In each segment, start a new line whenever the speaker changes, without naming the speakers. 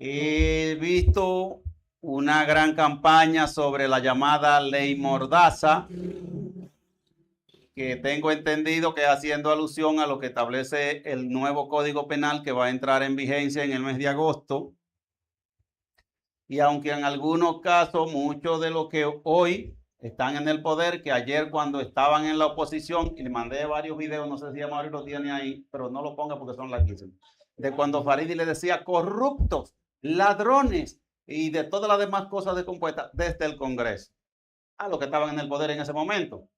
He visto una gran campaña sobre la llamada Ley Mordaza, que tengo entendido que haciendo alusión a lo que establece el nuevo Código Penal que va a entrar en vigencia en el mes de agosto. Y aunque en algunos casos muchos de los que hoy están en el poder, que ayer cuando estaban en la oposición, y le mandé varios videos, no sé si Amaury lo tiene ahí, pero no lo ponga porque son larguísimos, de cuando Faridi le decía corruptos, ladrones y de todas las demás cosas descompuestas desde el Congreso, a los que estaban en el poder en ese momento.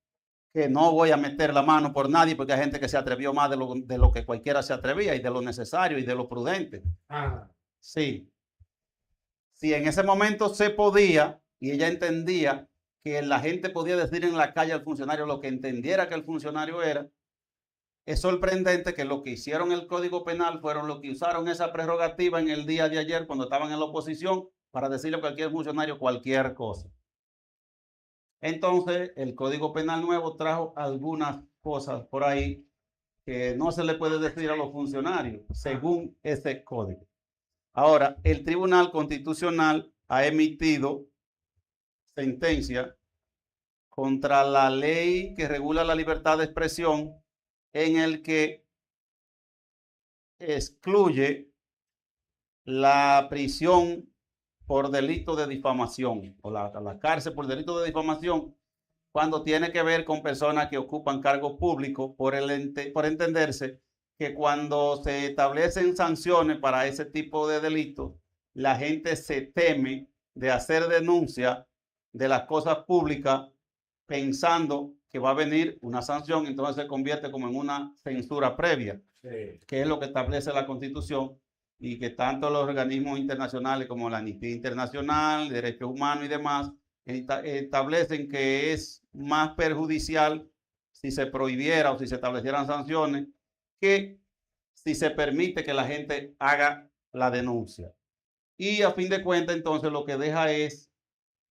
Que no voy a meter la mano por nadie porque hay gente que se atrevió más de lo que cualquiera se atrevía y de lo necesario y de lo prudente. Sí, si en ese momento se podía y ella entendía que la gente podía decir en la calle al funcionario lo que entendiera que el funcionario era, es sorprendente que lo que hicieron el Código Penal fueron los que usaron esa prerrogativa en el día de ayer cuando estaban en la oposición para decirle a cualquier funcionario cualquier cosa. Entonces, el Código Penal nuevo trajo algunas cosas por ahí que no se le puede decir a los funcionarios según ese código. Ahora, el Tribunal Constitucional ha emitido sentencia contra la ley que regula la libertad de expresión en el que excluye la prisión por delito de difamación o la cárcel por delito de difamación cuando tiene que ver con personas que ocupan cargos públicos por entenderse que cuando se establecen sanciones para ese tipo de delitos, la gente se teme de hacer denuncia de las cosas públicas pensando que va a venir una sanción, entonces se convierte como en una censura previa, que es lo que establece la Constitución y que tanto los organismos internacionales como la Amnistía Internacional, Derechos Humanos y demás establecen que es más perjudicial si se prohibiera o si se establecieran sanciones que si se permite que la gente haga la denuncia. Y a fin de cuentas, entonces lo que deja es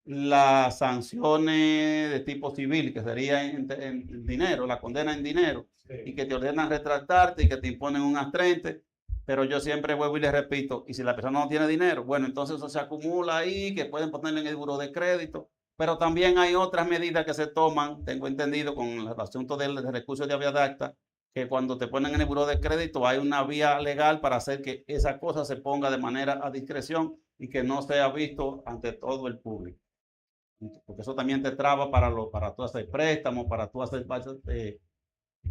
las sanciones de tipo civil, que sería en dinero, la condena en dinero, y que te ordenan retractarte y que te imponen un astrente. Pero yo siempre vuelvo y les repito, y si la persona no tiene dinero, bueno, entonces eso se acumula ahí, que pueden ponerle en el buro de crédito, pero también hay otras medidas que se toman, tengo entendido, con el asunto del recurso de habeas dacta, que cuando te ponen en el buro de crédito hay una vía legal para hacer que esa cosa se ponga de manera a discreción y que no sea visto ante todo el público. Porque eso también te traba para tú hacer préstamos, para tú hacer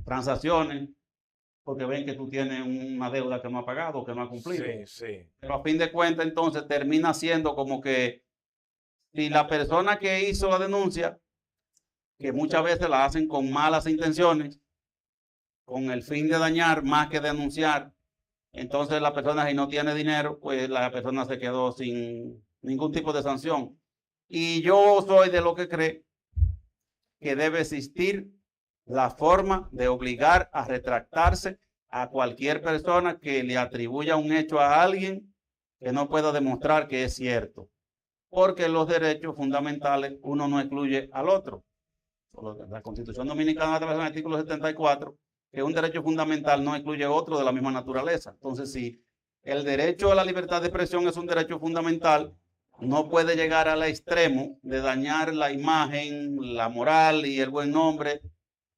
transacciones, porque ven que tú tienes una deuda que no ha pagado, que no ha cumplido.
Sí, sí.
Pero a fin de cuentas, entonces termina siendo como que si la persona que hizo la denuncia, que muchas veces la hacen con malas intenciones, con el fin de dañar más que denunciar, entonces la persona si no tiene dinero, pues la persona se quedó sin ningún tipo de sanción. Y yo soy de lo que cree que debe existir la forma de obligar a retractarse a cualquier persona que le atribuya un hecho a alguien que no pueda demostrar que es cierto. Porque los derechos fundamentales uno no excluye al otro. La Constitución Dominicana a través del artículo 74, que un derecho fundamental no excluye otro de la misma naturaleza. Entonces, si el derecho a la libertad de expresión es un derecho fundamental, no puede llegar al extremo de dañar la imagen, la moral y el buen nombre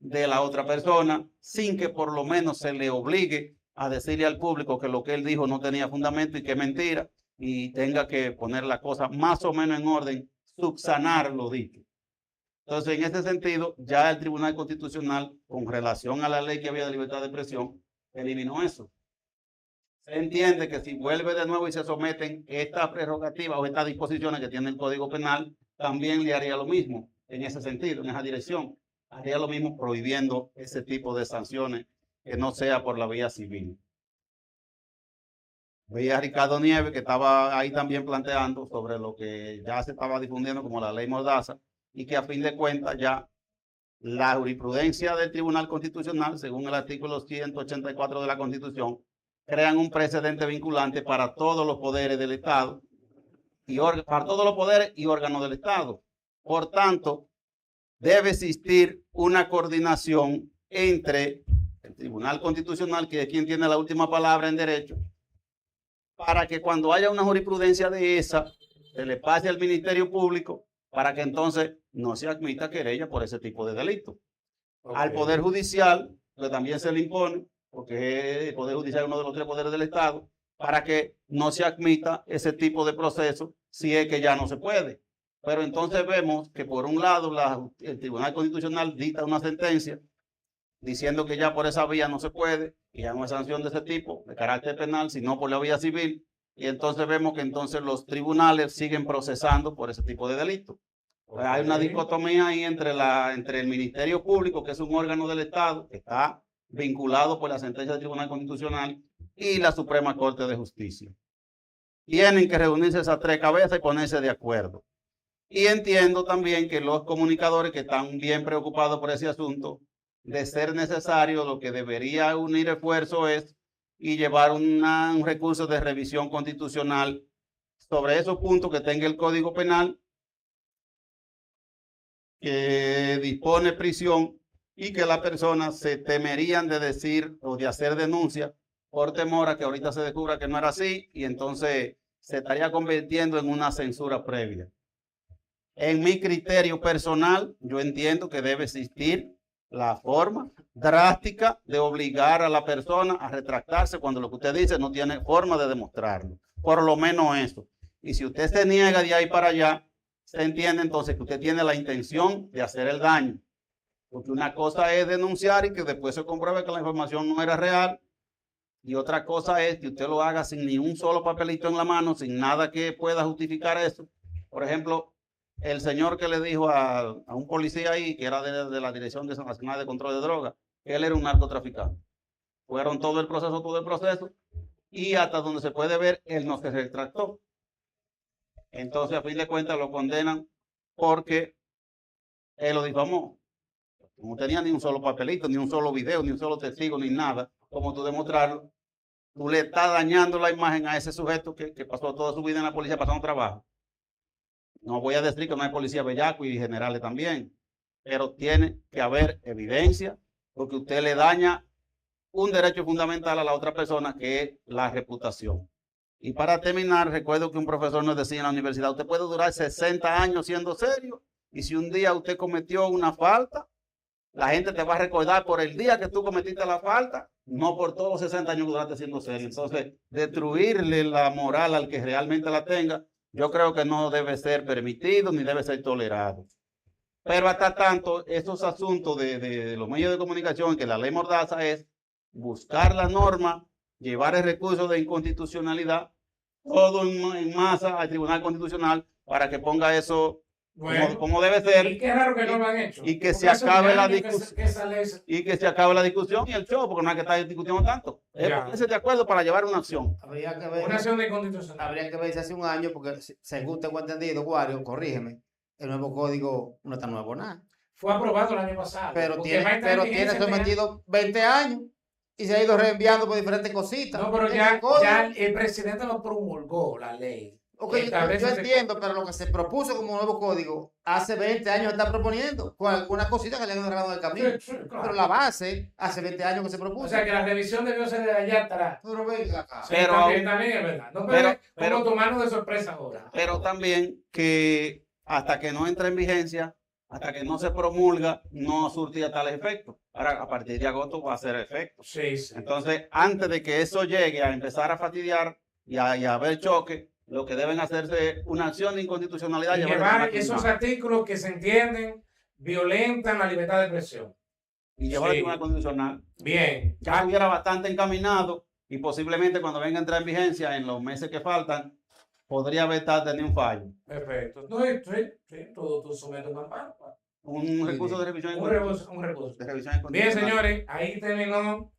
de la otra persona sin que por lo menos se le obligue a decirle al público que lo que él dijo no tenía fundamento y que es mentira y tenga que poner la cosa más o menos en orden, subsanar lo dicho. Entonces, en ese sentido, ya el Tribunal Constitucional, con relación a la ley que había de libertad de expresión, eliminó eso. Se entiende que si vuelve de nuevo y se someten estas prerrogativas o estas disposiciones que tiene el Código Penal, también le haría lo mismo en ese sentido, en esa dirección. Haría lo mismo prohibiendo ese tipo de sanciones que no sea por la vía civil. Veía a Ricardo Nieves que estaba ahí también planteando sobre lo que ya se estaba difundiendo como la ley Mordaza y que a fin de cuentas ya la jurisprudencia del Tribunal Constitucional, según el artículo 184 de la Constitución, crean un precedente vinculante para todos los poderes del Estado y para todos los poderes y órganos del Estado. Por tanto, debe existir una coordinación entre el Tribunal Constitucional, que es quien tiene la última palabra en derecho, para que cuando haya una jurisprudencia de esa, se le pase al Ministerio Público para que entonces no se admita querella por ese tipo de delito. Al Poder Judicial, que también se le impone, porque el Poder Judicial es uno de los 3 poderes del Estado, para que no se admita ese tipo de proceso si es que ya no se puede. Pero entonces vemos que por un lado el Tribunal Constitucional dicta una sentencia diciendo que ya por esa vía no se puede, y ya no hay sanción de ese tipo, de carácter penal, sino por la vía civil, y entonces vemos que entonces los tribunales siguen procesando por ese tipo de delitos. Okay. Hay una dicotomía ahí entre el Ministerio Público, que es un órgano del Estado, que está vinculado por la sentencia del Tribunal Constitucional, y la Suprema Corte de Justicia. Tienen que reunirse esas 3 cabezas y ponerse de acuerdo. Y entiendo también que los comunicadores que están bien preocupados por ese asunto, de ser necesario, lo que debería unir esfuerzo es y llevar un recurso de revisión constitucional sobre esos puntos que tenga el Código Penal, que dispone prisión y que las personas se temerían de decir o de hacer denuncia por temor a que ahorita se descubra que no era así y entonces se estaría convirtiendo en una censura previa. En mi criterio personal, yo entiendo que debe existir la forma drástica de obligar a la persona a retractarse cuando lo que usted dice no tiene forma de demostrarlo. Por lo menos eso. Y si usted se niega de ahí para allá, se entiende entonces que usted tiene la intención de hacer el daño. Porque una cosa es denunciar y que después se compruebe que la información no era real. Y otra cosa es que usted lo haga sin ni un solo papelito en la mano, sin nada que pueda justificar eso. Por ejemplo, el señor que le dijo a un policía ahí, que era de la Dirección Nacional de Control de Drogas, que él era un narcotraficante. Fueron todo el proceso, y hasta donde se puede ver, él no se retractó. Entonces, a fin de cuentas, lo condenan porque él lo difamó. No tenía ni un solo papelito, ni un solo video, ni un solo testigo, ni nada. Como tú demostrarlo, tú le estás dañando la imagen a ese sujeto que pasó toda su vida en la policía pasando trabajo. No voy a decir que no hay policía bellaco y generales también, pero tiene que haber evidencia porque usted le daña un derecho fundamental a la otra persona, que es la reputación. Y para terminar, recuerdo que un profesor nos decía en la universidad, usted puede durar 60 años siendo serio y si un día usted cometió una falta, la gente te va a recordar por el día que tú cometiste la falta, no por todos los 60 años que duraste siendo serio. Entonces, destruirle la moral al que realmente la tenga, yo creo que no debe ser permitido ni debe ser tolerado. Pero hasta tanto, estos asuntos de los medios de comunicación, que la ley Mordaza es buscar la norma, llevar el recurso de inconstitucionalidad, todo en masa al Tribunal Constitucional para que ponga eso bueno, como debe ser.
Y qué raro que no lo han hecho.
Y que se acabe la discusión. Y que se acabe la discusión y el show, porque no hay que estar discutiendo tanto. Pónganse de acuerdo para llevar una acción.
Habría que ver,
una acción de inconstitucional.
Habría que ver si hace un año, porque según tengo entendido, Wario, corrígeme, el nuevo código no está nuevo nada.
Fue aprobado el año pasado.
Pero tiene sometido 20 años y se ha ido reenviando por diferentes cositas.
No, pero ya el presidente lo promulgó, la ley.
Okay, yo entiendo, pero lo que se propuso como nuevo código hace 20 años se está proponiendo con algunas cositas que le han agarrado del camino. Sí, claro. Pero la base hace 20 años que se propuso.
O sea que la revisión debió ser de allá atrás.
Pero venga acá.
Sí, también es verdad. No pero tomarnos de sorpresa ahora.
Pero también que hasta que no entre en vigencia, hasta que no se promulga, no surtía tal efecto. Ahora, a partir de agosto va a hacer efecto.
Sí, sí.
Entonces, antes de que eso llegue a empezar a fastidiar y a haber choque, lo que deben hacerse es una acción de inconstitucionalidad.
Y llevar esos artículos que se entienden violentan la libertad de expresión.
Y llevar al Tribunal Constitucional.
Bien.
Ya estuviera bastante encaminado y posiblemente cuando venga a entrar en vigencia, en los meses que faltan, podría haber tenido un fallo.
Perfecto. Sí, tú sometes un amparo.
Un recurso de revisión.
Un recurso.
De revisión.
Bien, señores, ahí terminó